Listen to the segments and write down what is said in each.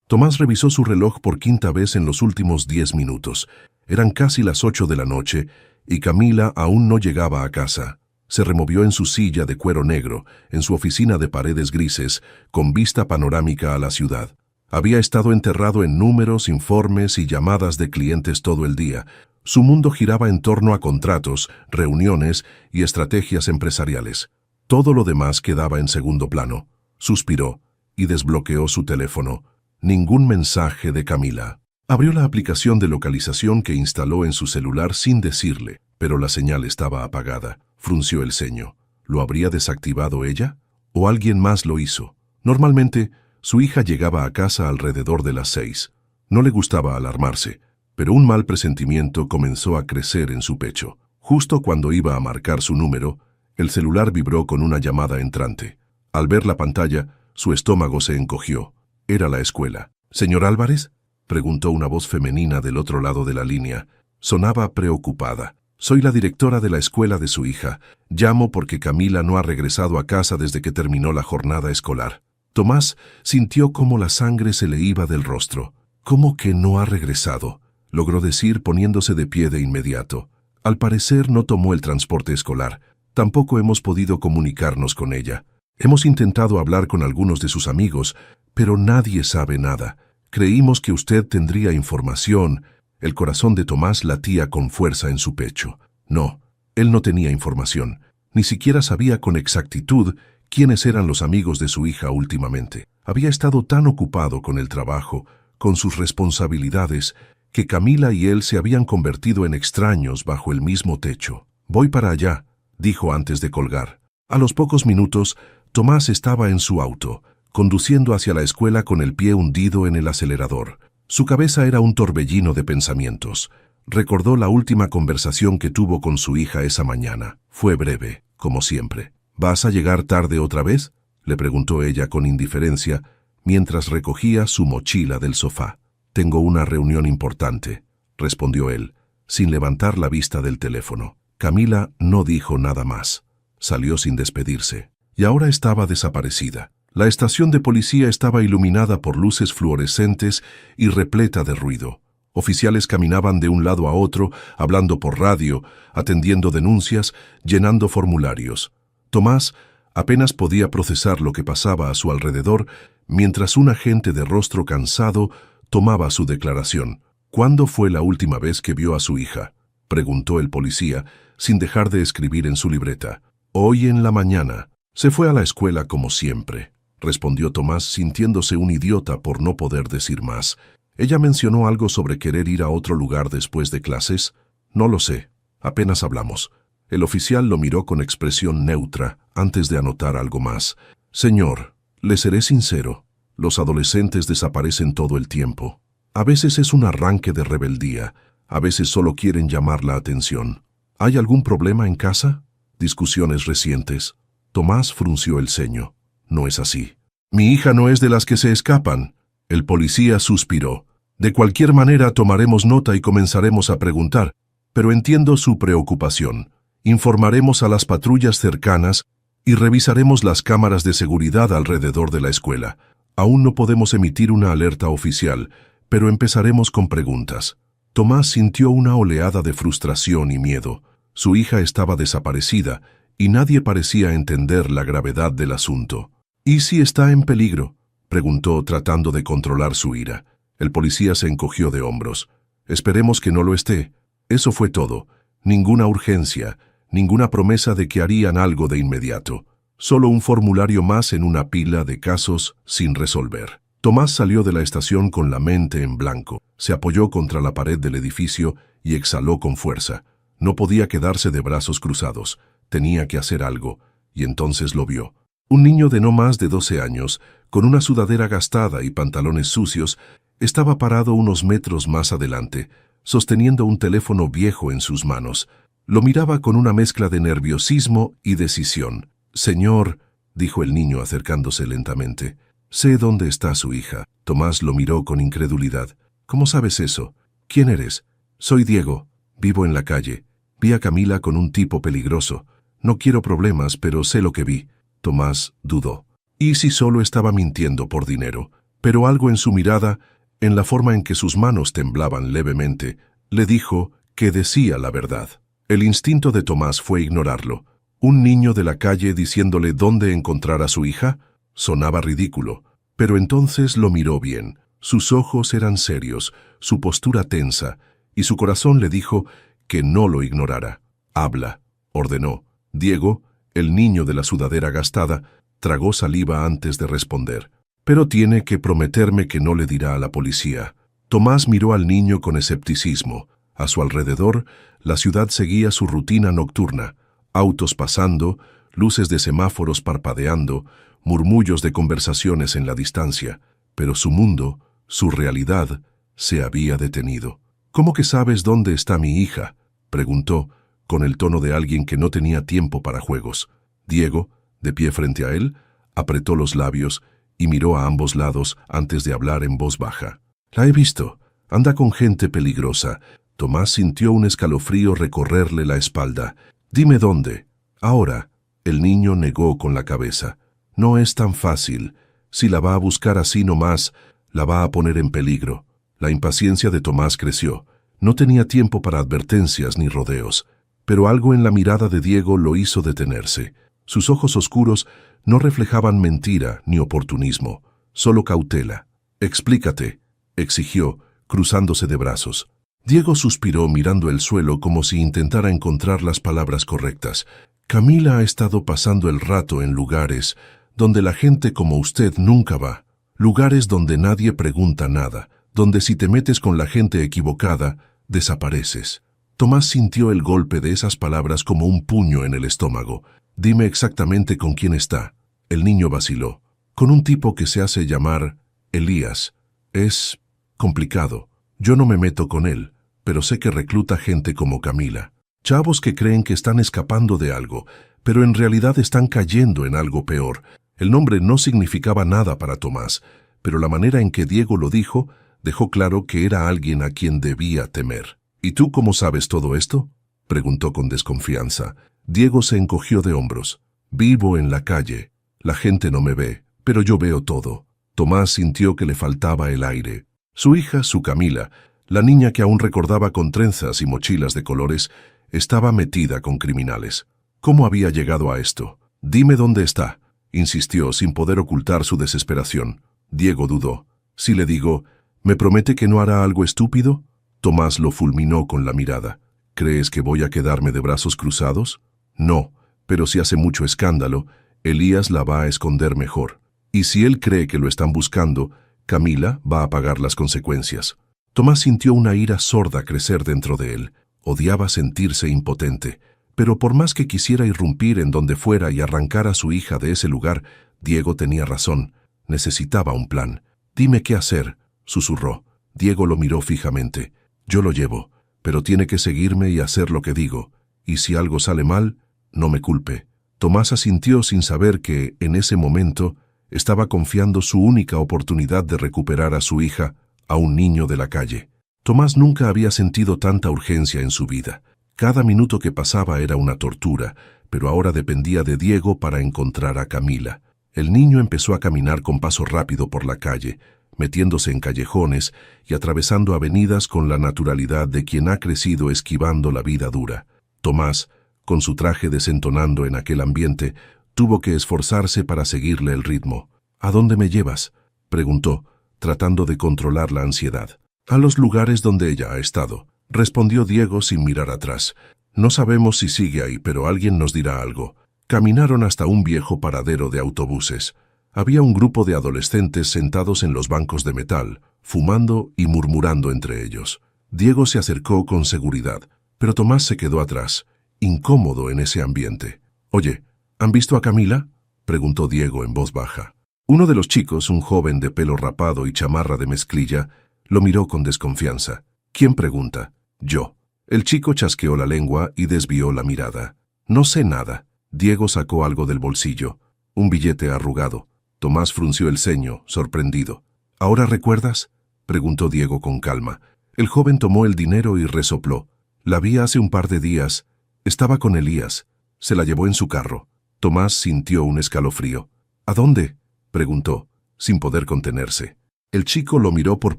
Tomás revisó su reloj por quinta vez en los últimos 10 minutos. Eran casi las 8 de la noche y Camila aún no llegaba a casa. Se removió en su silla de cuero negro, en su oficina de paredes grises, con vista panorámica a la ciudad. Había estado enterrado en números, informes y llamadas de clientes todo el día. Su mundo giraba en torno a contratos, reuniones y estrategias empresariales. Todo lo demás quedaba en segundo plano. Suspiró y desbloqueó su teléfono. Ningún mensaje de Camila. Abrió la aplicación de localización que instaló en su celular sin decirle, pero la señal estaba apagada. Frunció el ceño. ¿Lo habría desactivado ella? ¿O alguien más lo hizo? Normalmente, su hija llegaba a casa alrededor de las 6. No le gustaba alarmarse, pero un mal presentimiento comenzó a crecer en su pecho. Justo cuando iba a marcar su número, el celular vibró con una llamada entrante. Al ver la pantalla, su estómago se encogió. Era la escuela. «¿Señor Álvarez?», preguntó una voz femenina del otro lado de la línea. Sonaba preocupada. «Soy la directora de la escuela de su hija. Llamo porque Camila no ha regresado a casa desde que terminó la jornada escolar». Tomás sintió cómo la sangre se le iba del rostro. «¿Cómo que no ha regresado?», logró decir poniéndose de pie de inmediato. «Al parecer no tomó el transporte escolar. Tampoco hemos podido comunicarnos con ella. Hemos intentado hablar con algunos de sus amigos, pero nadie sabe nada. Creímos que usted tendría información». El corazón de Tomás latía con fuerza en su pecho. No, él no tenía información. Ni siquiera sabía con exactitud quiénes eran los amigos de su hija últimamente. Había estado tan ocupado con el trabajo, con sus responsabilidades, que Camila y él se habían convertido en extraños bajo el mismo techo. «Voy para allá», dijo antes de colgar. A los pocos minutos, Tomás estaba en su auto, conduciendo hacia la escuela con el pie hundido en el acelerador. Su cabeza era un torbellino de pensamientos. Recordó la última conversación que tuvo con su hija esa mañana. Fue breve, como siempre. «¿Vas a llegar tarde otra vez?», le preguntó ella con indiferencia, mientras recogía su mochila del sofá. «Tengo una reunión importante», respondió él, sin levantar la vista del teléfono. Camila no dijo nada más. Salió sin despedirse. Y ahora estaba desaparecida. La estación de policía estaba iluminada por luces fluorescentes y repleta de ruido. Oficiales caminaban de un lado a otro, hablando por radio, atendiendo denuncias, llenando formularios. Tomás apenas podía procesar lo que pasaba a su alrededor, mientras un agente de rostro cansado tomaba su declaración. «¿Cuándo fue la última vez que vio a su hija?», preguntó el policía, sin dejar de escribir en su libreta. «Hoy en la mañana. Se fue a la escuela como siempre», respondió Tomás, sintiéndose un idiota por no poder decir más. «¿Ella mencionó algo sobre querer ir a otro lugar después de clases?». «No lo sé. Apenas hablamos». El oficial lo miró con expresión neutra antes de anotar algo más. «Señor, le seré sincero. Los adolescentes desaparecen todo el tiempo. A veces es un arranque de rebeldía. A veces solo quieren llamar la atención. ¿Hay algún problema en casa? ¿Discusiones recientes?». Tomás frunció el ceño. «No es así». «Mi hija no es de las que se escapan». El policía suspiró. «De cualquier manera tomaremos nota y comenzaremos a preguntar, pero entiendo su preocupación. Informaremos a las patrullas cercanas y revisaremos las cámaras de seguridad alrededor de la escuela. Aún no podemos emitir una alerta oficial, pero empezaremos con preguntas». Tomás sintió una oleada de frustración y miedo. Su hija estaba desaparecida y nadie parecía entender la gravedad del asunto. «¿Y si está en peligro?», preguntó tratando de controlar su ira. El policía se encogió de hombros. «Esperemos que no lo esté». Eso fue todo. Ninguna urgencia, ninguna promesa de que harían algo de inmediato. Solo un formulario más en una pila de casos sin resolver. Tomás salió de la estación con la mente en blanco. Se apoyó contra la pared del edificio y exhaló con fuerza. No podía quedarse de brazos cruzados. Tenía que hacer algo, y entonces lo vio. Un niño de no más de 12 años, con una sudadera gastada y pantalones sucios, estaba parado unos metros más adelante, sosteniendo un teléfono viejo en sus manos. Lo miraba con una mezcla de nerviosismo y decisión. «Señor», dijo el niño acercándose lentamente, «sé dónde está su hija». Tomás lo miró con incredulidad. «¿Cómo sabes eso? ¿Quién eres?». «Soy Diego. Vivo en la calle. Vi a Camila con un tipo peligroso. No quiero problemas, pero sé lo que vi». Tomás dudó. ¿Y si solo estaba mintiendo por dinero? pero algo en su mirada, en la forma en que sus manos temblaban levemente, le dijo que decía la verdad. El instinto de Tomás fue ignorarlo. Un niño de la calle diciéndole dónde encontrar a su hija sonaba ridículo, pero entonces lo miró bien. Sus ojos eran serios, su postura tensa, y su corazón le dijo que no lo ignorara. «Habla», ordenó. Diego, el niño de la sudadera gastada, tragó saliva antes de responder. «Pero tiene que prometerme que no le dirá a la policía». Tomás miró al niño con escepticismo. A su alrededor, la ciudad seguía su rutina nocturna. Autos pasando, luces de semáforos parpadeando, murmullos de conversaciones en la distancia. Pero su mundo, su realidad, se había detenido. «¿Cómo que sabes dónde está mi hija?», preguntó, con el tono de alguien que no tenía tiempo para juegos. Diego, de pie frente a él, apretó los labios y miró a ambos lados antes de hablar en voz baja. «La he visto. Anda con gente peligrosa». Tomás sintió un escalofrío recorrerle la espalda. «Dime dónde». «Ahora». El niño negó con la cabeza. «No es tan fácil. Si la va a buscar así nomás, la va a poner en peligro». La impaciencia de Tomás creció. No tenía tiempo para advertencias ni rodeos. Pero algo en la mirada de Diego lo hizo detenerse. Sus ojos oscuros no reflejaban mentira ni oportunismo, solo cautela. «Explícate», exigió, cruzándose de brazos. Diego suspiró mirando el suelo como si intentara encontrar las palabras correctas. «Camila ha estado pasando el rato en lugares donde la gente como usted nunca va. Lugares donde nadie pregunta nada, donde si te metes con la gente equivocada, desapareces». Tomás sintió el golpe de esas palabras como un puño en el estómago. «Dime exactamente con quién está». El niño vaciló. «Con un tipo que se hace llamar Elías. Es complicado. Yo no me meto con él, pero sé que recluta gente como Camila. Chavos que creen que están escapando de algo, pero en realidad están cayendo en algo peor». El nombre no significaba nada para Tomás, pero la manera en que Diego lo dijo dejó claro que era alguien a quien debía temer. «¿Y tú cómo sabes todo esto?», preguntó con desconfianza. Diego se encogió de hombros. «Vivo en la calle. La gente no me ve, pero yo veo todo». Tomás sintió que le faltaba el aire. Su hija, su Camila, la niña que aún recordaba con trenzas y mochilas de colores, estaba metida con criminales. ¿Cómo había llegado a esto? «Dime dónde está», insistió sin poder ocultar su desesperación. Diego dudó. «Si le digo, ¿me promete que no hará algo estúpido?». Tomás lo fulminó con la mirada. «¿Crees que voy a quedarme de brazos cruzados?». «No, pero si hace mucho escándalo, Elías la va a esconder mejor. Y si él cree que lo están buscando, Camila va a pagar las consecuencias». Tomás sintió una ira sorda crecer dentro de él. Odiaba sentirse impotente. Pero por más que quisiera irrumpir en donde fuera y arrancar a su hija de ese lugar, Diego tenía razón. Necesitaba un plan. «Dime qué hacer», susurró. Diego lo miró fijamente. «Yo lo llevo, pero tiene que seguirme y hacer lo que digo. Y si algo sale mal, no me culpe». Tomás asintió sin saber que, en ese momento, estaba confiando su única oportunidad de recuperar a su hija a un niño de la calle. Tomás nunca había sentido tanta urgencia en su vida. Cada minuto que pasaba era una tortura, pero ahora dependía de Diego para encontrar a Camila. El niño empezó a caminar con paso rápido por la calle, metiéndose en callejones y atravesando avenidas con la naturalidad de quien ha crecido esquivando la vida dura. Tomás, con su traje desentonando en aquel ambiente, tuvo que esforzarse para seguirle el ritmo. «¿A dónde me llevas?», preguntó, tratando de controlar la ansiedad. «A los lugares donde ella ha estado», respondió Diego sin mirar atrás. «No sabemos si sigue ahí, pero alguien nos dirá algo». Caminaron hasta un viejo paradero de autobuses. Había un grupo de adolescentes sentados en los bancos de metal, fumando y murmurando entre ellos. Diego se acercó con seguridad, pero Tomás se quedó atrás, incómodo en ese ambiente. «Oye, ¿han visto a Camila?», preguntó Diego en voz baja. Uno de los chicos, un joven de pelo rapado y chamarra de mezclilla, lo miró con desconfianza. «¿Quién pregunta?». «Yo». El chico chasqueó la lengua y desvió la mirada. «No sé nada». Diego sacó algo del bolsillo, un billete arrugado. Tomás frunció el ceño, sorprendido. «¿Ahora recuerdas?», preguntó Diego con calma. El joven tomó el dinero y resopló. «La vi hace un par de días. Estaba con Elías. Se la llevó en su carro». Tomás sintió un escalofrío. «¿A dónde?», preguntó, sin poder contenerse. El chico lo miró por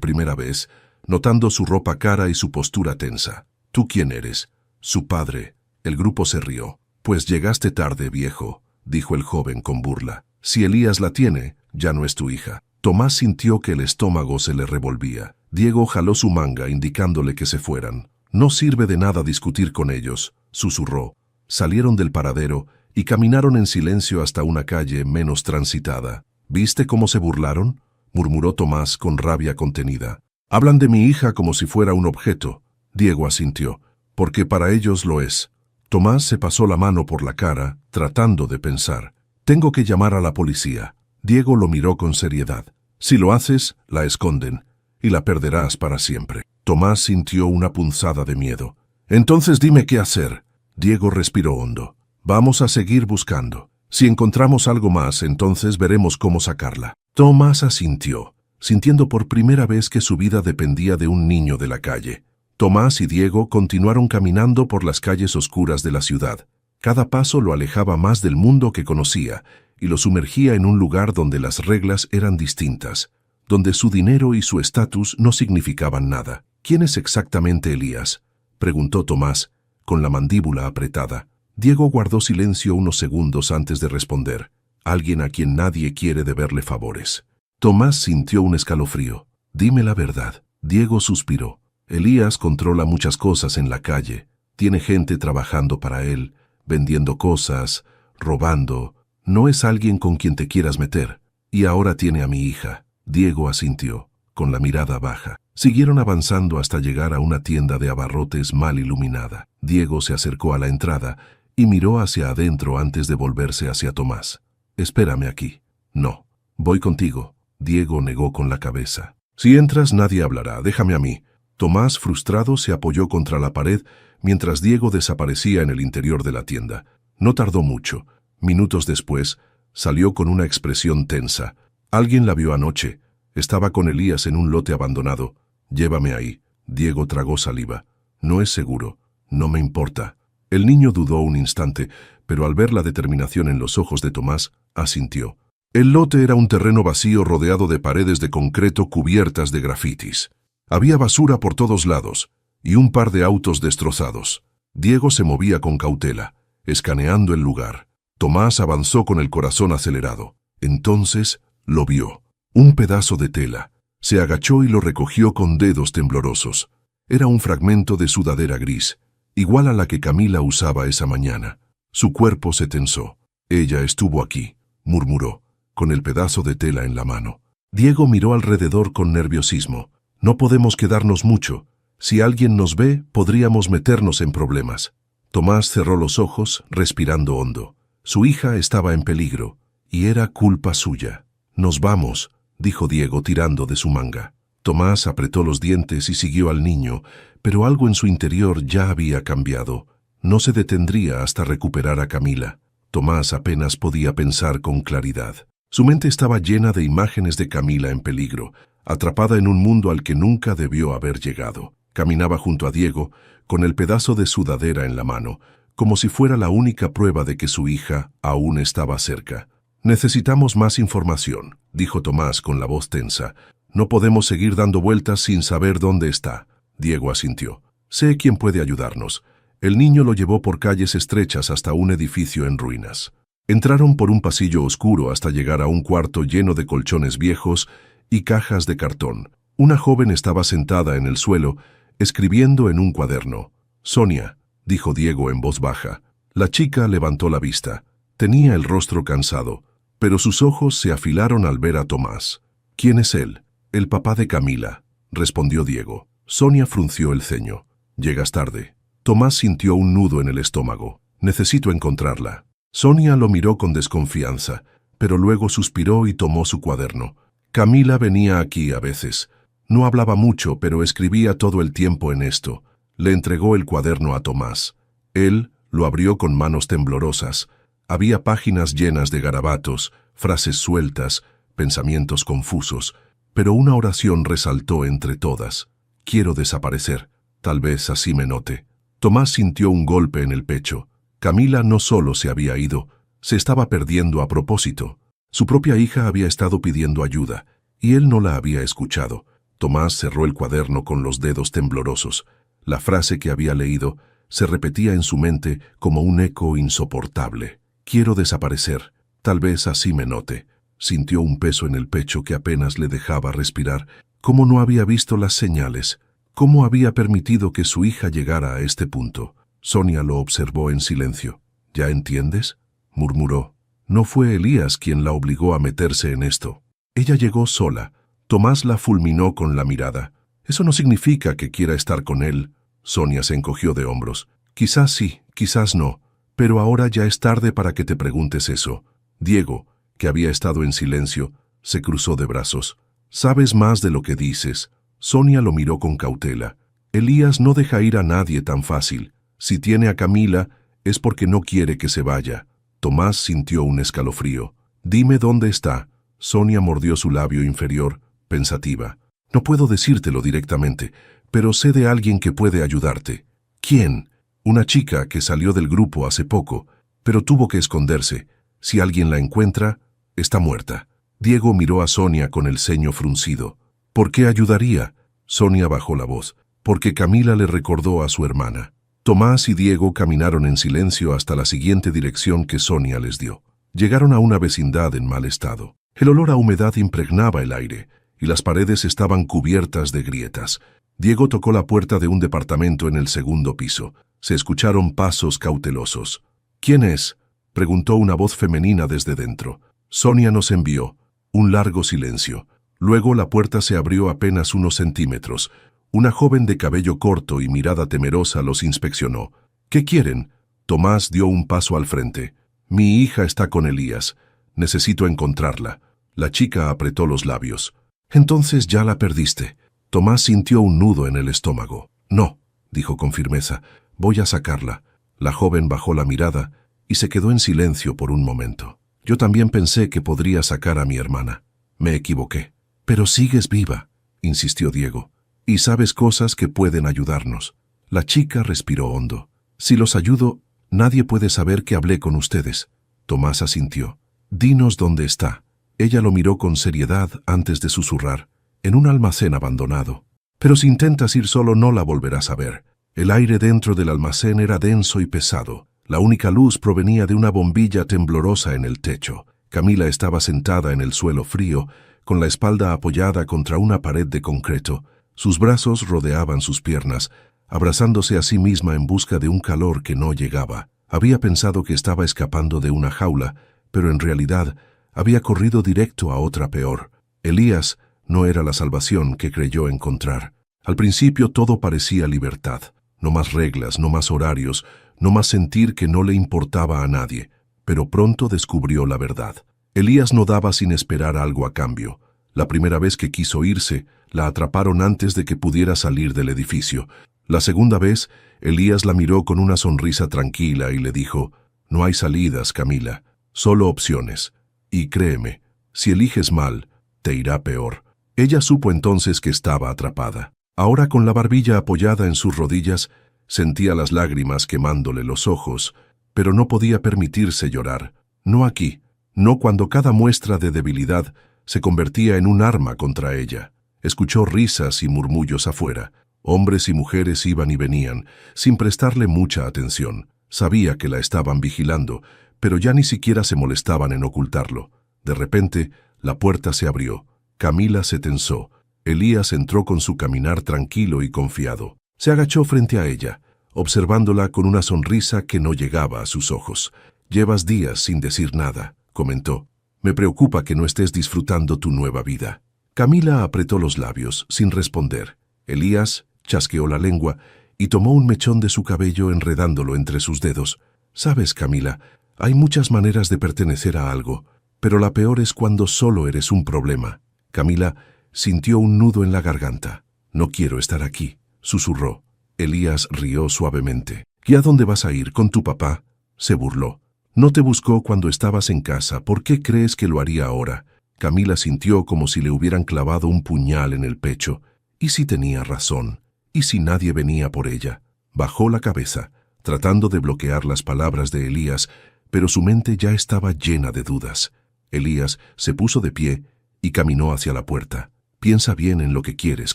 primera vez, notando su ropa cara y su postura tensa. ¿Tú quién eres? Su padre. El grupo se rió. Pues llegaste tarde, viejo, dijo el joven con burla. Si Elías la tiene, ya no es tu hija. Tomás sintió que el estómago se le revolvía. Diego jaló su manga indicándole que se fueran. No sirve de nada discutir con ellos, susurró. Salieron del paradero y caminaron en silencio hasta una calle menos transitada. ¿Viste cómo se burlaron?, murmuró Tomás con rabia contenida. Hablan de mi hija como si fuera un objeto. Diego asintió, porque para ellos lo es. Tomás se pasó la mano por la cara, tratando de pensar. Tengo que llamar a la policía. Diego lo miró con seriedad. Si lo haces, la esconden, y la perderás para siempre. Tomás sintió una punzada de miedo. Entonces dime qué hacer. Diego respiró hondo. Vamos a seguir buscando. Si encontramos algo más, entonces veremos cómo sacarla. Tomás asintió, sintiendo por primera vez que su vida dependía de un niño de la calle. Tomás y Diego continuaron caminando por las calles oscuras de la ciudad. Cada paso lo alejaba más del mundo que conocía y lo sumergía en un lugar donde las reglas eran distintas, donde su dinero y su estatus no significaban nada. ¿Quién es exactamente Elías?, preguntó Tomás, con la mandíbula apretada. Diego guardó silencio unos segundos antes de responder. Alguien a quien nadie quiere deberle favores. Tomás sintió un escalofrío. Dime la verdad. Diego suspiró. Elías controla muchas cosas en la calle. Tiene gente trabajando para él, vendiendo cosas, robando. No es alguien con quien te quieras meter. Y ahora tiene a mi hija. Diego asintió, con la mirada baja. Siguieron avanzando hasta llegar a una tienda de abarrotes mal iluminada. Diego se acercó a la entrada y miró hacia adentro antes de volverse hacia Tomás. Espérame aquí. No. Voy contigo. Diego negó con la cabeza. Si entras, nadie hablará. Déjame a mí. Tomás, frustrado, se apoyó contra la pared mientras Diego desaparecía en el interior de la tienda. No tardó mucho. Minutos después, salió con una expresión tensa. Alguien la vio anoche. Estaba con Elías en un lote abandonado. Llévame ahí. Diego tragó saliva. No es seguro. No me importa. El niño dudó un instante, pero al ver la determinación en los ojos de Tomás, asintió. El lote era un terreno vacío rodeado de paredes de concreto cubiertas de grafitis. Había basura por todos lados y un par de autos destrozados. Diego se movía con cautela, escaneando el lugar. Tomás avanzó con el corazón acelerado. Entonces lo vio. Un pedazo de tela. Se agachó y lo recogió con dedos temblorosos. Era un fragmento de sudadera gris, igual a la que Camila usaba esa mañana. Su cuerpo se tensó. Ella estuvo aquí, murmuró, con el pedazo de tela en la mano. Diego miró alrededor con nerviosismo. No podemos quedarnos mucho. Si alguien nos ve, podríamos meternos en problemas. Tomás cerró los ojos, respirando hondo. Su hija estaba en peligro, y era culpa suya. Nos vamos, dijo Diego tirando de su manga. Tomás apretó los dientes y siguió al niño, pero algo en su interior ya había cambiado. No se detendría hasta recuperar a Camila. Tomás apenas podía pensar con claridad. Su mente estaba llena de imágenes de Camila en peligro, atrapada en un mundo al que nunca debió haber llegado. Caminaba junto a Diego, con el pedazo de sudadera en la mano, como si fuera la única prueba de que su hija aún estaba cerca. Necesitamos más información, dijo Tomás con la voz tensa. No podemos seguir dando vueltas sin saber dónde está. Diego asintió. Sé quién puede ayudarnos. El niño lo llevó por calles estrechas hasta un edificio en ruinas. Entraron por un pasillo oscuro hasta llegar a un cuarto lleno de colchones viejos y cajas de cartón. Una joven estaba sentada en el suelo, escribiendo en un cuaderno. Sonia, dijo Diego en voz baja. La chica levantó la vista. Tenía el rostro cansado, pero sus ojos se afilaron al ver a Tomás. ¿Quién es él? El papá de Camila, respondió Diego. Sonia frunció el ceño. Llegas tarde. Tomás sintió un nudo en el estómago. Necesito encontrarla. Sonia lo miró con desconfianza, pero luego suspiró y tomó su cuaderno. Camila venía aquí a veces. No hablaba mucho, pero escribía todo el tiempo en esto. Le entregó el cuaderno a Tomás. Él lo abrió con manos temblorosas. Había páginas llenas de garabatos, frases sueltas, pensamientos confusos, pero una oración resaltó entre todas. Quiero desaparecer. Tal vez así me note. Tomás sintió un golpe en el pecho. Camila no solo se había ido, se estaba perdiendo a propósito. Su propia hija había estado pidiendo ayuda, y él no la había escuchado. Tomás cerró el cuaderno con los dedos temblorosos. La frase que había leído se repetía en su mente como un eco insoportable. Quiero desaparecer, tal vez así me note. Sintió un peso en el pecho que apenas le dejaba respirar. ¿Cómo no había visto las señales? ¿Cómo había permitido que su hija llegara a este punto? Sonia lo observó en silencio. ¿Ya entiendes?, murmuró. No fue Elías quien la obligó a meterse en esto. Ella llegó sola. Tomás la fulminó con la mirada. Eso no significa que quiera estar con él. Sonia se encogió de hombros. Quizás sí, quizás no, pero ahora ya es tarde para que te preguntes eso. Diego, que había estado en silencio, se cruzó de brazos. Sabes más de lo que dices. Sonia lo miró con cautela. Elías no deja ir a nadie tan fácil. Si tiene a Camila, es porque no quiere que se vaya. Tomás sintió un escalofrío. Dime dónde está. Sonia mordió su labio inferior, pensativa. No puedo decírtelo directamente, pero sé de alguien que puede ayudarte. ¿Quién? Una chica que salió del grupo hace poco, pero tuvo que esconderse. Si alguien la encuentra, está muerta. Diego miró a Sonia con el ceño fruncido. ¿Por qué ayudaría? Sonia bajó la voz. Porque Camila le recordó a su hermana. Tomás y Diego caminaron en silencio hasta la siguiente dirección que Sonia les dio. Llegaron a una vecindad en mal estado. El olor a humedad impregnaba el aire, y las paredes estaban cubiertas de grietas. Diego tocó la puerta de un departamento en el segundo piso. Se escucharon pasos cautelosos. ¿Quién es?, preguntó una voz femenina desde dentro. Sonia nos envió. Un largo silencio. Luego la puerta se abrió apenas unos centímetros. Una joven de cabello corto y mirada temerosa los inspeccionó. ¿Qué quieren? Tomás dio un paso al frente. Mi hija está con Elías. Necesito encontrarla. La chica apretó los labios. Entonces ya la perdiste. Tomás sintió un nudo en el estómago. No, dijo con firmeza. Voy a sacarla. La joven bajó la mirada y se quedó en silencio por un momento. Yo también pensé que podría sacar a mi hermana. Me equivoqué. Pero sigues viva, insistió Diego. Y sabes cosas que pueden ayudarnos. La chica respiró hondo. Si los ayudo, nadie puede saber que hablé con ustedes. Tomás asintió. Dinos dónde está. Ella lo miró con seriedad antes de susurrar. En un almacén abandonado. Pero si intentas ir solo no la volverás a ver. El aire dentro del almacén era denso y pesado. La única luz provenía de una bombilla temblorosa en el techo. Camila estaba sentada en el suelo frío, con la espalda apoyada contra una pared de concreto. Sus brazos rodeaban sus piernas, abrazándose a sí misma en busca de un calor que no llegaba. Había pensado que estaba escapando de una jaula, pero en realidad había corrido directo a otra peor. Elías no era la salvación que creyó encontrar. Al principio todo parecía libertad. No más reglas, no más horarios, no más sentir que no le importaba a nadie. Pero pronto descubrió la verdad. Elías no daba sin esperar algo a cambio. La primera vez que quiso irse, la atraparon antes de que pudiera salir del edificio. La segunda vez, Elías la miró con una sonrisa tranquila y le dijo, «No hay salidas, Camila, solo opciones. Y créeme, si eliges mal, te irá peor». Ella supo entonces que estaba atrapada. Ahora, con la barbilla apoyada en sus rodillas, sentía las lágrimas quemándole los ojos, pero no podía permitirse llorar. No aquí, no cuando cada muestra de debilidad se convertía en un arma contra ella. Escuchó risas y murmullos afuera. Hombres y mujeres iban y venían, sin prestarle mucha atención. Sabía que la estaban vigilando, pero ya ni siquiera se molestaban en ocultarlo. De repente, la puerta se abrió. Camila se tensó. Elías entró con su caminar tranquilo y confiado. Se agachó frente a ella, observándola con una sonrisa que no llegaba a sus ojos. «Llevas días sin decir nada», comentó. «Me preocupa que no estés disfrutando tu nueva vida». Camila apretó los labios, sin responder. Elías chasqueó la lengua y tomó un mechón de su cabello enredándolo entre sus dedos. «Sabes, Camila, hay muchas maneras de pertenecer a algo, pero la peor es cuando solo eres un problema». Camila sintió un nudo en la garganta. «No quiero estar aquí», susurró. Elías rió suavemente. «¿Y a dónde vas a ir? ¿Con tu papá?», se burló. «No te buscó cuando estabas en casa. ¿Por qué crees que lo haría ahora?». Camila sintió como si le hubieran clavado un puñal en el pecho. ¿Y si tenía razón? ¿Y si nadie venía por ella? Bajó la cabeza, tratando de bloquear las palabras de Elías, pero su mente ya estaba llena de dudas. Elías se puso de pie y caminó hacia la puerta. «Piensa bien en lo que quieres,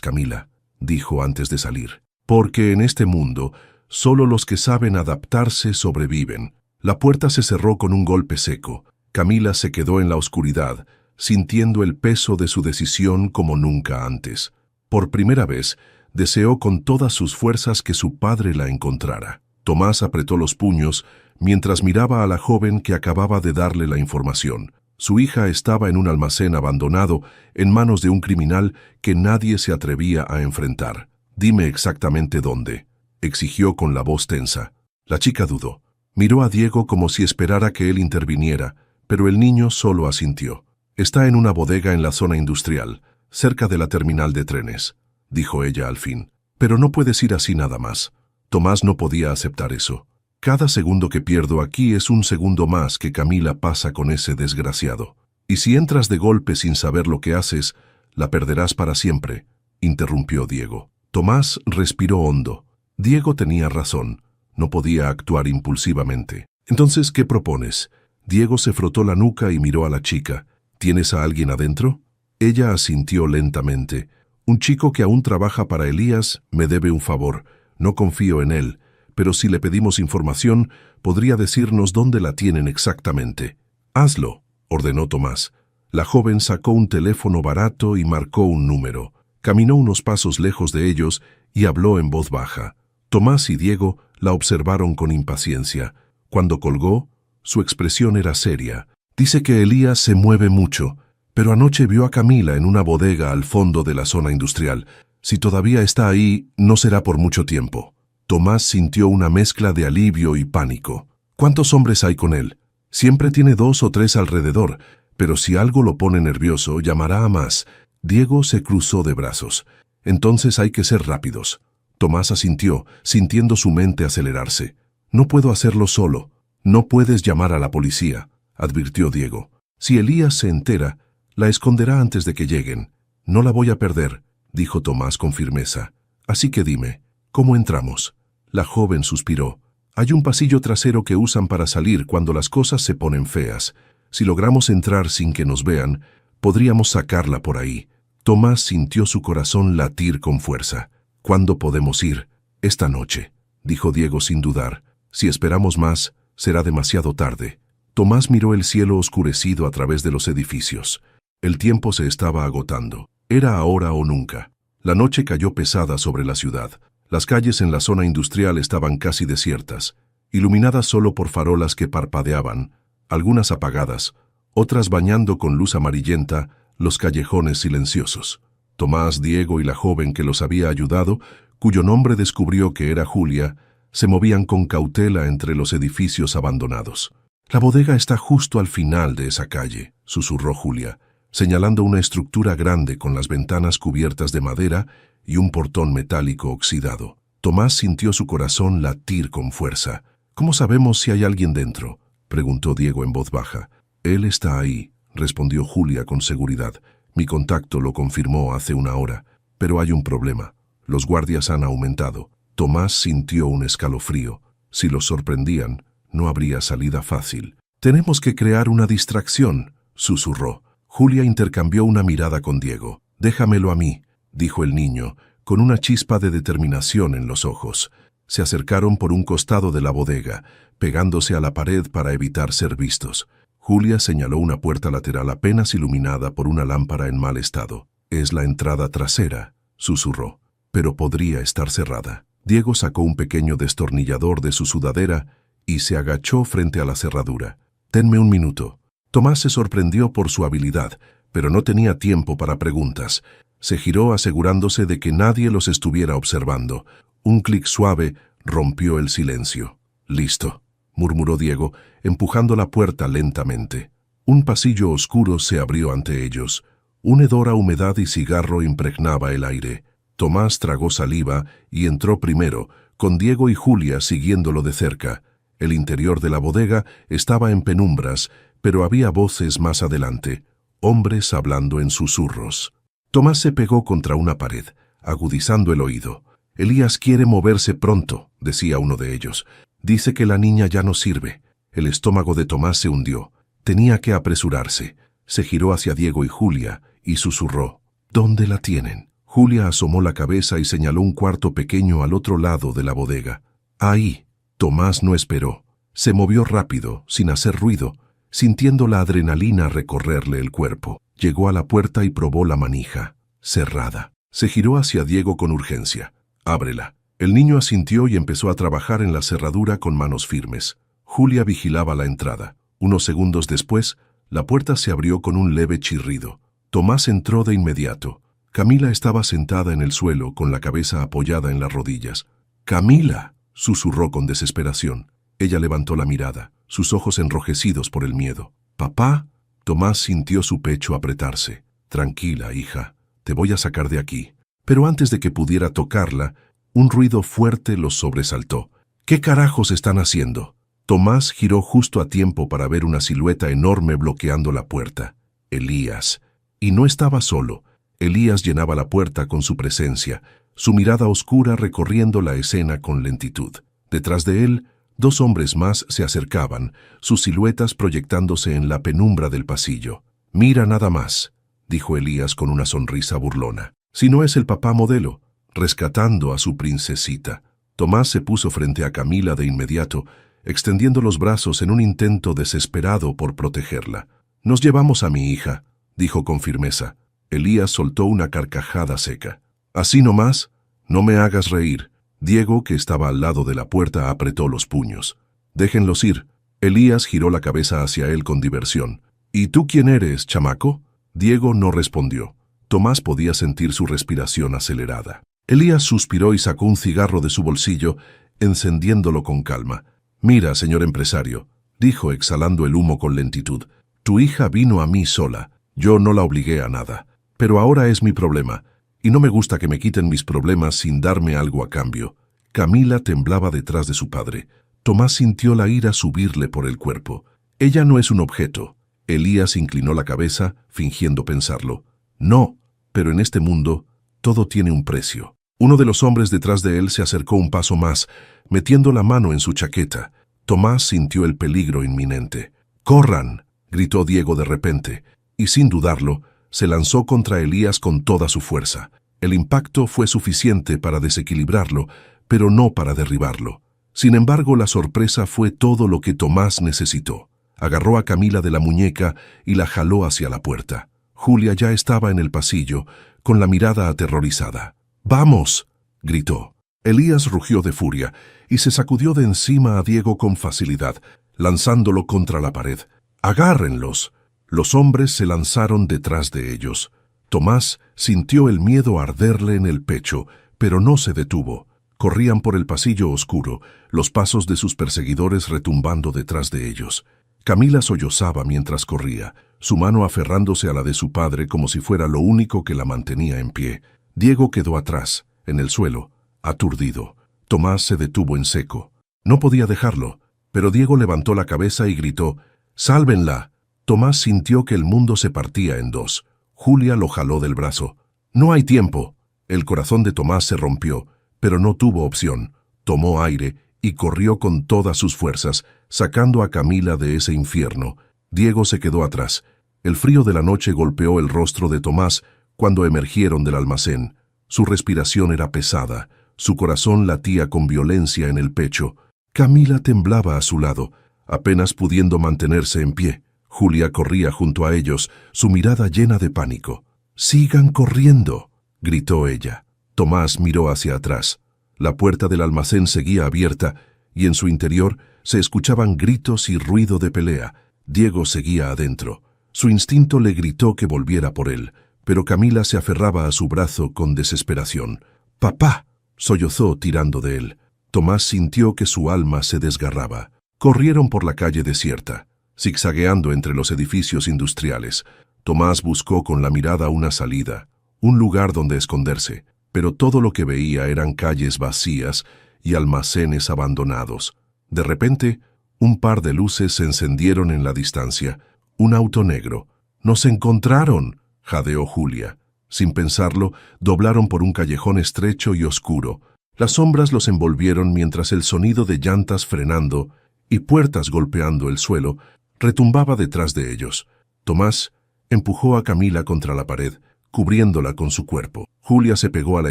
Camila», dijo antes de salir. «Porque en este mundo, solo los que saben adaptarse sobreviven». La puerta se cerró con un golpe seco. Camila se quedó en la oscuridad, sintiendo el peso de su decisión como nunca antes. Por primera vez, deseó con todas sus fuerzas que su padre la encontrara. Tomás apretó los puños mientras miraba a la joven que acababa de darle la información. Su hija estaba en un almacén abandonado en manos de un criminal que nadie se atrevía a enfrentar. «Dime exactamente dónde», exigió con la voz tensa. La chica dudó. Miró a Diego como si esperara que él interviniera, pero el niño solo asintió. «Está en una bodega en la zona industrial, cerca de la terminal de trenes», dijo ella al fin. «Pero no puedes ir así nada más». Tomás no podía aceptar eso. «Cada segundo que pierdo aquí es un segundo más que Camila pasa con ese desgraciado. Y si entras de golpe sin saber lo que haces, la perderás para siempre», interrumpió Diego. Tomás respiró hondo. Diego tenía razón. No podía actuar impulsivamente. «Entonces, ¿qué propones?» Diego se frotó la nuca y miró a la chica. «¿Tienes a alguien adentro?» Ella asintió lentamente. «Un chico que aún trabaja para Elías me debe un favor. No confío en él, pero si le pedimos información, podría decirnos dónde la tienen exactamente». «Hazlo», ordenó Tomás. La joven sacó un teléfono barato y marcó un número. Caminó unos pasos lejos de ellos y habló en voz baja. Tomás y Diego la observaron con impaciencia. Cuando colgó, su expresión era seria. «Dice que Elías se mueve mucho, pero anoche vio a Camila en una bodega al fondo de la zona industrial. Si todavía está ahí, no será por mucho tiempo». Tomás sintió una mezcla de alivio y pánico. «¿Cuántos hombres hay con él?» «Siempre tiene 2 o 3 alrededor, pero si algo lo pone nervioso, llamará a más». Diego se cruzó de brazos. «Entonces hay que ser rápidos». Tomás asintió, sintiendo su mente acelerarse. «No puedo hacerlo solo». «No puedes llamar a la policía», advirtió Diego. «Si Elías se entera, la esconderá antes de que lleguen». «No la voy a perder», dijo Tomás con firmeza. «Así que dime, ¿cómo entramos?» La joven suspiró. «Hay un pasillo trasero que usan para salir cuando las cosas se ponen feas. Si logramos entrar sin que nos vean, podríamos sacarla por ahí». Tomás sintió su corazón latir con fuerza. «¿Cuándo podemos ir?» «Esta noche», dijo Diego sin dudar. «Si esperamos más, será demasiado tarde». Tomás miró el cielo oscurecido a través de los edificios. El tiempo se estaba agotando. Era ahora o nunca. La noche cayó pesada sobre la ciudad. Las calles en la zona industrial estaban casi desiertas, iluminadas solo por farolas que parpadeaban, algunas apagadas, otras bañando con luz amarillenta los callejones silenciosos. Tomás, Diego y la joven que los había ayudado, cuyo nombre descubrió que era Julia, se movían con cautela entre los edificios abandonados. «La bodega está justo al final de esa calle», susurró Julia, señalando una estructura grande con las ventanas cubiertas de madera y un portón metálico oxidado. Tomás sintió su corazón latir con fuerza. «¿Cómo sabemos si hay alguien dentro?», preguntó Diego en voz baja. «Él está ahí», respondió Julia con seguridad. «Mi contacto lo confirmó hace una hora, pero hay un problema. Los guardias han aumentado». Tomás sintió un escalofrío. Si los sorprendían, no habría salida fácil. «Tenemos que crear una distracción», susurró. Julia intercambió una mirada con Diego. «Déjamelo a mí», dijo el niño, con una chispa de determinación en los ojos. Se acercaron por un costado de la bodega, pegándose a la pared para evitar ser vistos. Julia señaló una puerta lateral apenas iluminada por una lámpara en mal estado. «Es la entrada trasera», susurró, «pero podría estar cerrada». Diego sacó un pequeño destornillador de su sudadera y se agachó frente a la cerradura. «Denme un minuto». Tomás se sorprendió por su habilidad, pero no tenía tiempo para preguntas. Se giró asegurándose de que nadie los estuviera observando. Un clic suave rompió el silencio. «Listo», murmuró Diego, empujando la puerta lentamente. Un pasillo oscuro se abrió ante ellos. Un hedor a humedad y cigarro impregnaba el aire. Tomás tragó saliva y entró primero, con Diego y Julia siguiéndolo de cerca. El interior de la bodega estaba en penumbras, pero había voces más adelante, hombres hablando en susurros. Tomás se pegó contra una pared, agudizando el oído. «Elías quiere moverse pronto», decía uno de ellos. «Dice que la niña ya no sirve». El estómago de Tomás se hundió. Tenía que apresurarse. Se giró hacia Diego y Julia y susurró: «¿Dónde la tienen?». Julia asomó la cabeza y señaló un cuarto pequeño al otro lado de la bodega. «Ahí». Tomás no esperó. Se movió rápido, sin hacer ruido, sintiendo la adrenalina recorrerle el cuerpo. Llegó a la puerta y probó la manija. Cerrada. Se giró hacia Diego con urgencia. «Ábrela». El niño asintió y empezó a trabajar en la cerradura con manos firmes. Julia vigilaba la entrada. Unos segundos después, la puerta se abrió con un leve chirrido. Tomás entró de inmediato. Camila estaba sentada en el suelo, con la cabeza apoyada en las rodillas. «¡Camila!», susurró con desesperación. Ella levantó la mirada, sus ojos enrojecidos por el miedo. «¿Papá?». Tomás sintió su pecho apretarse. «Tranquila, hija, te voy a sacar de aquí». Pero antes de que pudiera tocarla, un ruido fuerte los sobresaltó. «¿Qué carajos están haciendo?». Tomás giró justo a tiempo para ver una silueta enorme bloqueando la puerta. Elías. Y no estaba solo. Elías llenaba la puerta con su presencia, su mirada oscura recorriendo la escena con lentitud. Detrás de él, dos hombres más se acercaban, sus siluetas proyectándose en la penumbra del pasillo. «Mira nada más», dijo Elías con una sonrisa burlona. «Si no es el papá modelo, rescatando a su princesita». Tomás se puso frente a Camila de inmediato, extendiendo los brazos en un intento desesperado por protegerla. «Nos llevamos a mi hija», dijo con firmeza. Elías soltó una carcajada seca. «¿Así nomás? No me hagas reír». Diego, que estaba al lado de la puerta, apretó los puños. «Déjenlos ir». Elías giró la cabeza hacia él con diversión. «¿Y tú quién eres, chamaco?». Diego no respondió. Tomás podía sentir su respiración acelerada. Elías suspiró y sacó un cigarro de su bolsillo, encendiéndolo con calma. «Mira, señor empresario», dijo exhalando el humo con lentitud, «tu hija vino a mí sola. Yo no la obligué a nada. Pero ahora es mi problema, y no me gusta que me quiten mis problemas sin darme algo a cambio». Camila temblaba detrás de su padre. Tomás sintió la ira subirle por el cuerpo. «Ella no es un objeto». Elías inclinó la cabeza, fingiendo pensarlo. «No, pero en este mundo todo tiene un precio». Uno de los hombres detrás de él se acercó un paso más, metiendo la mano en su chaqueta. Tomás sintió el peligro inminente. «¡Corran!», gritó Diego de repente, y sin dudarlo, se lanzó contra Elías con toda su fuerza. El impacto fue suficiente para desequilibrarlo, pero no para derribarlo. Sin embargo, la sorpresa fue todo lo que Tomás necesitó. Agarró a Camila de la muñeca y la jaló hacia la puerta. Julia ya estaba en el pasillo, con la mirada aterrorizada. «¡Vamos!», gritó. Elías rugió de furia y se sacudió de encima a Diego con facilidad, lanzándolo contra la pared. «¡Agárrenlos!». Los hombres se lanzaron detrás de ellos. Tomás sintió el miedo arderle en el pecho, pero no se detuvo. Corrían por el pasillo oscuro, los pasos de sus perseguidores retumbando detrás de ellos. Camila sollozaba mientras corría, su mano aferrándose a la de su padre como si fuera lo único que la mantenía en pie. Diego quedó atrás, en el suelo, aturdido. Tomás se detuvo en seco. No podía dejarlo, pero Diego levantó la cabeza y gritó: «¡Sálvenla!». Tomás sintió que el mundo se partía en dos. Julia lo jaló del brazo. «No hay tiempo». El corazón de Tomás se rompió, pero no tuvo opción. Tomó aire y corrió con todas sus fuerzas, sacando a Camila de ese infierno. Diego se quedó atrás. El frío de la noche golpeó el rostro de Tomás cuando emergieron del almacén. Su respiración era pesada, su corazón latía con violencia en el pecho. Camila temblaba a su lado, apenas pudiendo mantenerse en pie. Julia corría junto a ellos, su mirada llena de pánico. «¡Sigan corriendo!», gritó ella. Tomás miró hacia atrás. La puerta del almacén seguía abierta y en su interior se escuchaban gritos y ruido de pelea. Diego seguía adentro. Su instinto le gritó que volviera por él, pero Camila se aferraba a su brazo con desesperación. «¡Papá!», sollozó tirando de él. Tomás sintió que su alma se desgarraba. Corrieron por la calle desierta, zigzagueando entre los edificios industriales. Tomás buscó con la mirada una salida, un lugar donde esconderse, pero todo lo que veía eran calles vacías y almacenes abandonados. De repente, un par de luces se encendieron en la distancia. Un auto negro. «¡Nos encontraron!», jadeó Julia. Sin pensarlo, doblaron por un callejón estrecho y oscuro. Las sombras los envolvieron mientras el sonido de llantas frenando y puertas golpeando el suelo retumbaba detrás de ellos. Tomás Empujó a Camila contra la pared, cubriéndola con su cuerpo. Julia se pegó a la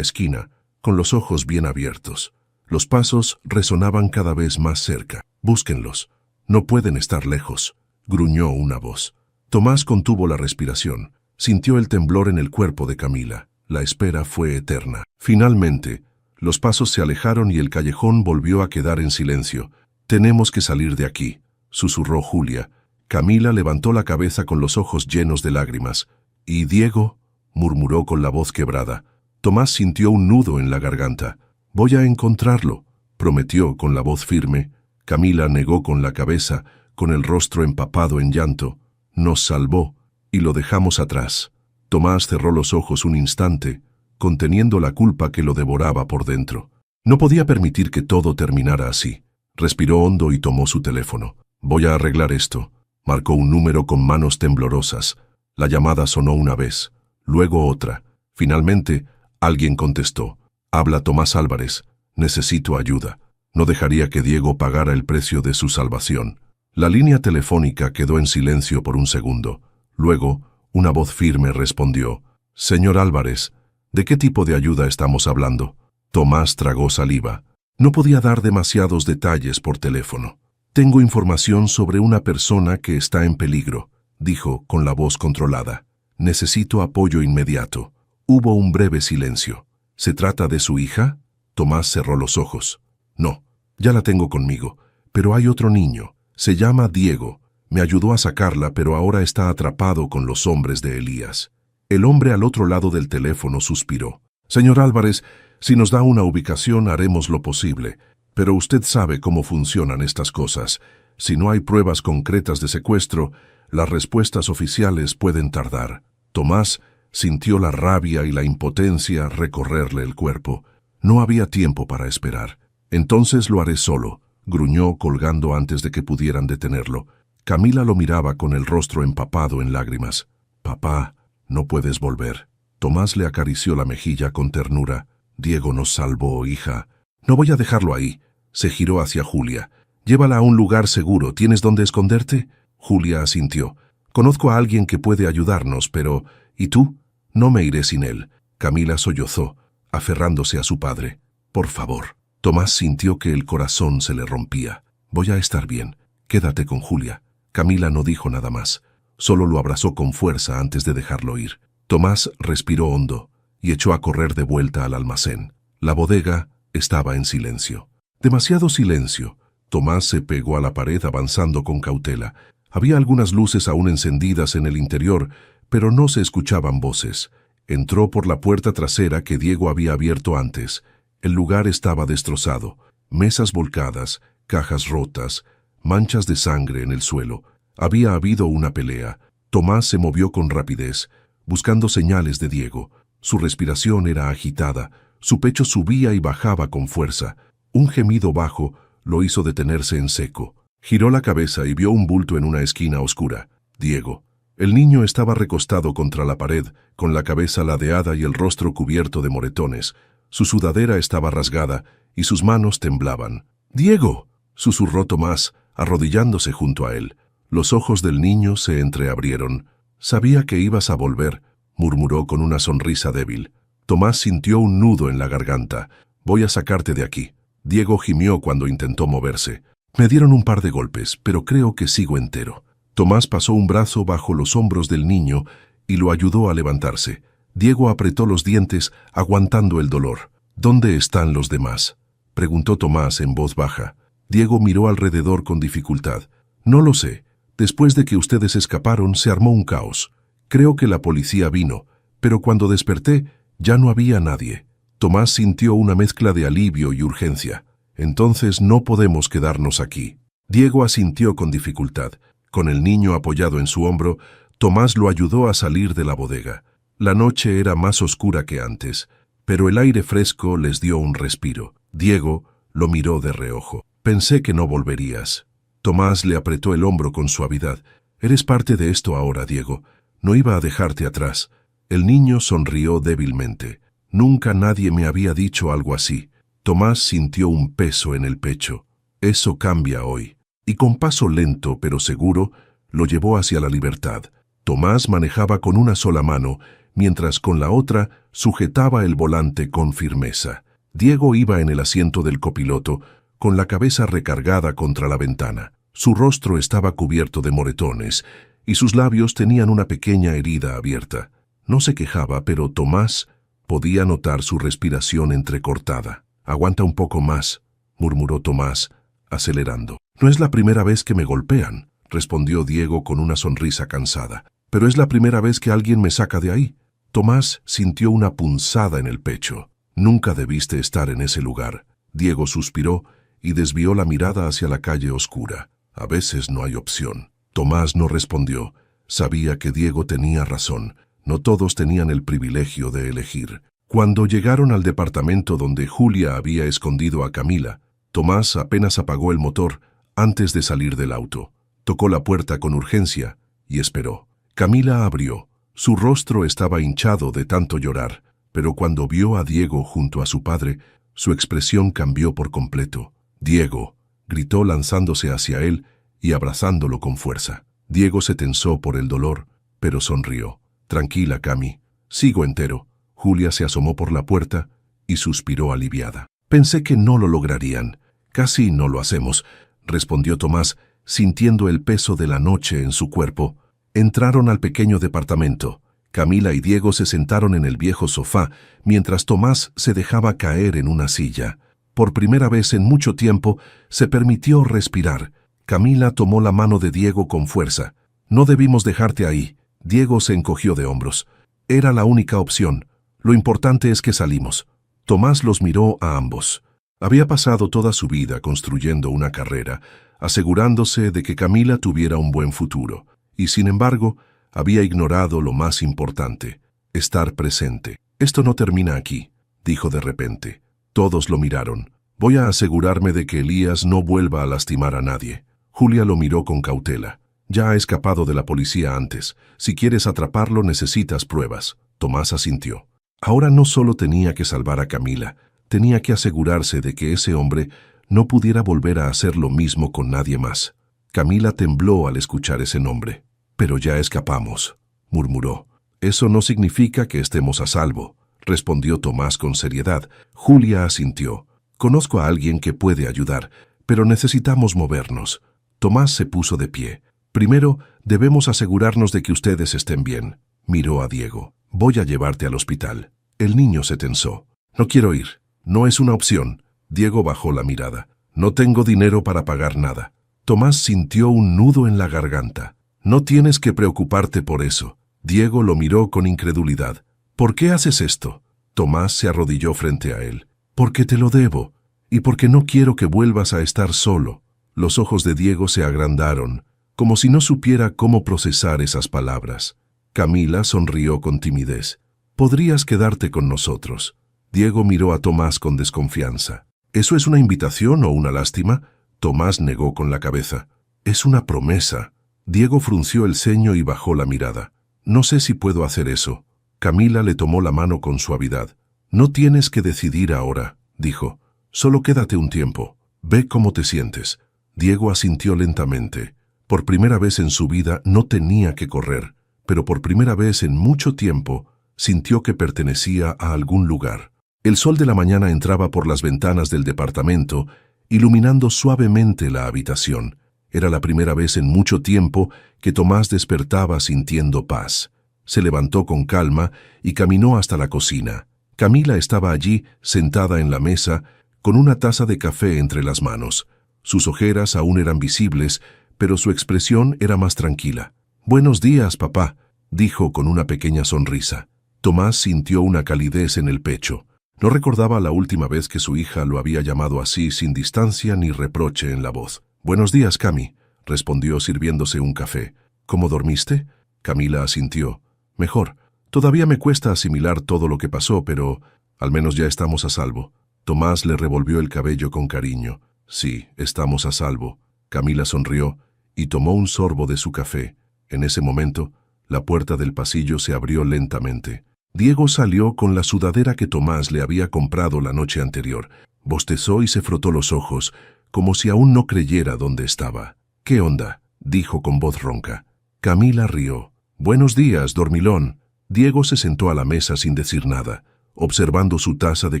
esquina, con los ojos bien abiertos. Los pasos resonaban cada vez más cerca. «Búsquenlos. No pueden estar lejos», gruñó una voz. Tomás contuvo la respiración. Sintió el temblor en el cuerpo de Camila. La espera fue eterna. Finalmente, los pasos se alejaron y el callejón volvió a quedar en silencio. «Tenemos que salir de aquí», susurró Julia. Camila levantó la cabeza con los ojos llenos de lágrimas. «¿Y Diego?», murmuró con la voz quebrada. Tomás sintió un nudo en la garganta. «Voy a encontrarlo», prometió con la voz firme. Camila negó con la cabeza, con el rostro empapado en llanto. «Nos salvó, y lo dejamos atrás». Tomás cerró los ojos un instante, conteniendo la culpa que lo devoraba por dentro. No podía permitir que todo terminara así. Respiró hondo y tomó su teléfono. «Voy a arreglar esto». Marcó un número con manos temblorosas. La llamada sonó una vez, luego otra. Finalmente, alguien contestó. «Habla Tomás Álvarez. Necesito ayuda». No dejaría que Diego pagara el precio de su salvación. La línea telefónica quedó en silencio por un segundo. Luego, una voz firme respondió. «Señor Álvarez, ¿de qué tipo de ayuda estamos hablando?» Tomás tragó saliva. No podía dar demasiados detalles por teléfono. «Tengo información sobre una persona que está en peligro», dijo con la voz controlada. «Necesito apoyo inmediato». Hubo un breve silencio. «¿Se trata de su hija?» Tomás cerró los ojos. «No, ya la tengo conmigo, pero hay otro niño. Se llama Diego. Me ayudó a sacarla, pero ahora está atrapado con los hombres de Elías». El hombre al otro lado del teléfono suspiró. «Señor Álvarez, si nos da una ubicación haremos lo posible, pero usted sabe cómo funcionan estas cosas. Si no hay pruebas concretas de secuestro, las respuestas oficiales pueden tardar». Tomás sintió la rabia y la impotencia recorrerle el cuerpo. No había tiempo para esperar. «Entonces lo haré solo», gruñó colgando antes de que pudieran detenerlo. Camila lo miraba con el rostro empapado en lágrimas. «Papá, no puedes volver». Tomás le acarició la mejilla con ternura. «Diego nos salvó, hija». «No voy a dejarlo ahí». Se giró hacia Julia. «Llévala a un lugar seguro. ¿Tienes dónde esconderte?» Julia asintió. «Conozco a alguien que puede ayudarnos, pero... ¿Y tú?» «No me iré sin él». Camila sollozó, aferrándose a su padre. «Por favor». Tomás sintió que el corazón se le rompía. «Voy a estar bien. Quédate con Julia». Camila no dijo nada más. Solo lo abrazó con fuerza antes de dejarlo ir. Tomás respiró hondo y echó a correr de vuelta al almacén. La bodega estaba en silencio. Demasiado silencio. Tomás se pegó a la pared avanzando con cautela. Había algunas luces aún encendidas en el interior, pero no se escuchaban voces. Entró por la puerta trasera que Diego había abierto antes. El lugar estaba destrozado. Mesas volcadas, cajas rotas, manchas de sangre en el suelo. Había habido una pelea. Tomás se movió con rapidez, buscando señales de Diego. Su respiración era agitada, su pecho subía y bajaba con fuerza. Un gemido bajo lo hizo detenerse en seco. Giró la cabeza y vio un bulto en una esquina oscura. Diego. El niño estaba recostado contra la pared, con la cabeza ladeada y el rostro cubierto de moretones. Su sudadera estaba rasgada y sus manos temblaban. «¡Diego!», susurró Tomás, arrodillándose junto a él. Los ojos del niño se entreabrieron. «Sabía que ibas a volver», murmuró con una sonrisa débil. Tomás sintió un nudo en la garganta. «Voy a sacarte de aquí». Diego gimió cuando intentó moverse. «Me dieron un par de golpes, pero creo que sigo entero». Tomás pasó un brazo bajo los hombros del niño y lo ayudó a levantarse. Diego apretó los dientes, aguantando el dolor. «¿Dónde están los demás?», preguntó Tomás en voz baja. Diego miró alrededor con dificultad. «No lo sé. Después de que ustedes escaparon, se armó un caos. Creo que la policía vino, pero cuando desperté, ya no había nadie». Tomás sintió una mezcla de alivio y urgencia. «Entonces no podemos quedarnos aquí». Diego asintió con dificultad. Con el niño apoyado en su hombro, Tomás lo ayudó a salir de la bodega. La noche era más oscura que antes, pero el aire fresco les dio un respiro. Diego lo miró de reojo. «Pensé que no volverías». Tomás le apretó el hombro con suavidad. «Eres parte de esto ahora, Diego. No iba a dejarte atrás». El niño sonrió débilmente. «Nunca nadie me había dicho algo así». Tomás sintió un peso en el pecho. «Eso cambia hoy». Y con paso lento pero seguro, lo llevó hacia la libertad. Tomás manejaba con una sola mano, mientras con la otra sujetaba el volante con firmeza. Diego iba en el asiento del copiloto, con la cabeza recargada contra la ventana. Su rostro estaba cubierto de moretones, y sus labios tenían una pequeña herida abierta. No se quejaba, pero Tomás podía notar su respiración entrecortada. «Aguanta un poco más», murmuró Tomás, acelerando. «No es la primera vez que me golpean», respondió Diego con una sonrisa cansada. «Pero es la primera vez que alguien me saca de ahí». Tomás sintió una punzada en el pecho. «Nunca debiste estar en ese lugar». Diego suspiró y desvió la mirada hacia la calle oscura. «A veces no hay opción». Tomás no respondió. Sabía que Diego tenía razón. No todos tenían el privilegio de elegir. Cuando llegaron al departamento donde Julia había escondido a Camila, Tomás apenas apagó el motor antes de salir del auto. Tocó la puerta con urgencia y esperó. Camila abrió. Su rostro estaba hinchado de tanto llorar, pero cuando vio a Diego junto a su padre, su expresión cambió por completo. «Diego», gritó lanzándose hacia él y abrazándolo con fuerza. Diego se tensó por el dolor, pero sonrió. «Tranquila, Cami, sigo entero». Julia se asomó por la puerta y suspiró aliviada. «Pensé que no lo lograrían. Casi no lo hacemos», respondió Tomás, sintiendo el peso de la noche en su cuerpo. Entraron al pequeño departamento. Camila y Diego se sentaron en el viejo sofá, mientras Tomás se dejaba caer en una silla. Por primera vez en mucho tiempo, se permitió respirar. Camila tomó la mano de Diego con fuerza. «No debimos dejarte ahí». Diego se encogió de hombros. «Era la única opción. Lo importante es que salimos». Tomás los miró a ambos. Había pasado toda su vida construyendo una carrera, asegurándose de que Camila tuviera un buen futuro. Y sin embargo, había ignorado lo más importante: estar presente. «Esto no termina aquí», dijo de repente. Todos lo miraron. «Voy a asegurarme de que Elías no vuelva a lastimar a nadie». Julia lo miró con cautela. «Ya ha escapado de la policía antes. Si quieres atraparlo, necesitas pruebas». Tomás asintió. Ahora no solo tenía que salvar a Camila, tenía que asegurarse de que ese hombre no pudiera volver a hacer lo mismo con nadie más. Camila tembló al escuchar ese nombre. «Pero ya escapamos», murmuró. «Eso no significa que estemos a salvo», respondió Tomás con seriedad. Julia asintió. «Conozco a alguien que puede ayudar, pero necesitamos movernos». Tomás se puso de pie. «Primero, debemos asegurarnos de que ustedes estén bien». Miró a Diego. «Voy a llevarte al hospital». El niño se tensó. «No quiero ir. No es una opción». Diego bajó la mirada. «No tengo dinero para pagar nada». Tomás sintió un nudo en la garganta. «No tienes que preocuparte por eso». Diego lo miró con incredulidad. «¿Por qué haces esto?» Tomás se arrodilló frente a él. «Porque te lo debo, y porque no quiero que vuelvas a estar solo». Los ojos de Diego se agrandaron, como si no supiera cómo procesar esas palabras. Camila sonrió con timidez. «Podrías quedarte con nosotros». Diego miró a Tomás con desconfianza. «¿Eso es una invitación o una lástima?» Tomás negó con la cabeza. «Es una promesa». Diego frunció el ceño y bajó la mirada. «No sé si puedo hacer eso». Camila le tomó la mano con suavidad. «No tienes que decidir ahora», dijo. «Solo quédate un tiempo. Ve cómo te sientes». Diego asintió lentamente. Por primera vez en su vida no tenía que correr, pero por primera vez en mucho tiempo sintió que pertenecía a algún lugar. El sol de la mañana entraba por las ventanas del departamento, iluminando suavemente la habitación. Era la primera vez en mucho tiempo que Tomás despertaba sintiendo paz. Se levantó con calma y caminó hasta la cocina. Camila estaba allí, sentada en la mesa, con una taza de café entre las manos. Sus ojeras aún eran visibles, pero su expresión era más tranquila. «Buenos días, papá», dijo con una pequeña sonrisa. Tomás sintió una calidez en el pecho. No recordaba la última vez que su hija lo había llamado así, sin distancia ni reproche en la voz. «Buenos días, Cami», respondió sirviéndose un café. «¿Cómo dormiste?» Camila asintió. «Mejor. Todavía me cuesta asimilar todo lo que pasó, pero al menos ya estamos a salvo». Tomás le revolvió el cabello con cariño. «Sí, estamos a salvo». Camila sonrió y tomó un sorbo de su café. En ese momento, la puerta del pasillo se abrió lentamente. Diego salió con la sudadera que Tomás le había comprado la noche anterior. Bostezó y se frotó los ojos, como si aún no creyera dónde estaba. «¿Qué onda?», dijo con voz ronca. Camila rió. Buenos días, dormilón. Diego se sentó a la mesa sin decir nada, observando su taza de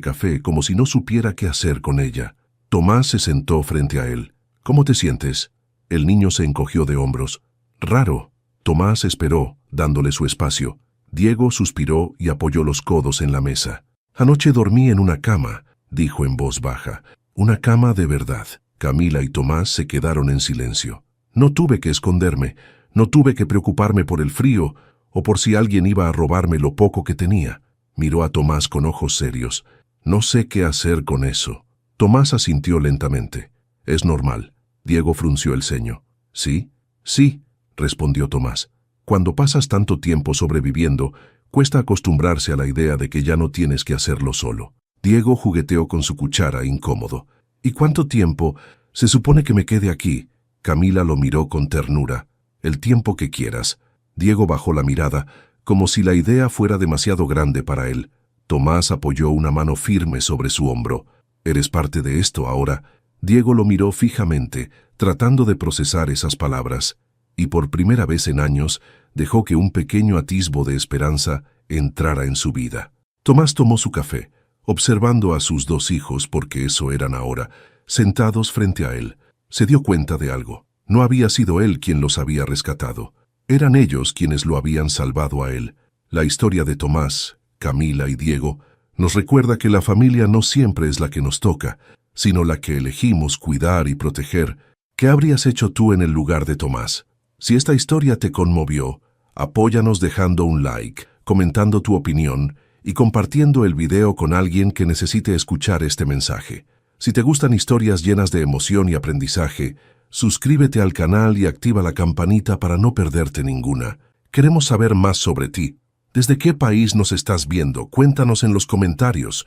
café como si no supiera qué hacer con ella. Tomás se sentó frente a él. ¿Cómo te sientes? El niño se encogió de hombros. Raro. Tomás esperó, dándole su espacio. Diego suspiró y apoyó los codos en la mesa. Anoche dormí en una cama, dijo en voz baja. Una cama de verdad. Camila y Tomás se quedaron en silencio. No tuve que esconderme, no tuve que preocuparme por el frío o por si alguien iba a robarme lo poco que tenía. Miró a Tomás con ojos serios. No sé qué hacer con eso. Tomás asintió lentamente. Es normal. Diego frunció el ceño. ¿Sí? Sí, respondió Tomás. Cuando pasas tanto tiempo sobreviviendo, cuesta acostumbrarse a la idea de que ya no tienes que hacerlo solo. Diego jugueteó con su cuchara, incómodo. ¿Y cuánto tiempo? Se supone que me quede aquí. Camila lo miró con ternura. El tiempo que quieras. Diego bajó la mirada, como si la idea fuera demasiado grande para él. Tomás apoyó una mano firme sobre su hombro. ¿Eres parte de esto ahora? Diego lo miró fijamente, tratando de procesar esas palabras, y por primera vez en años dejó que un pequeño atisbo de esperanza entrara en su vida. Tomás tomó su café, observando a sus dos hijos, porque eso eran ahora, sentados frente a él. Se dio cuenta de algo. No había sido él quien los había rescatado. Eran ellos quienes lo habían salvado a él. La historia de Tomás, Camila y Diego nos recuerda que la familia no siempre es la que nos toca, sino la que elegimos cuidar y proteger. ¿Qué habrías hecho tú en el lugar de Tomás? Si esta historia te conmovió, apóyanos dejando un like, comentando tu opinión y compartiendo el video con alguien que necesite escuchar este mensaje. Si te gustan historias llenas de emoción y aprendizaje, suscríbete al canal y activa la campanita para no perderte ninguna. Queremos saber más sobre ti. ¿Desde qué país nos estás viendo? Cuéntanos en los comentarios.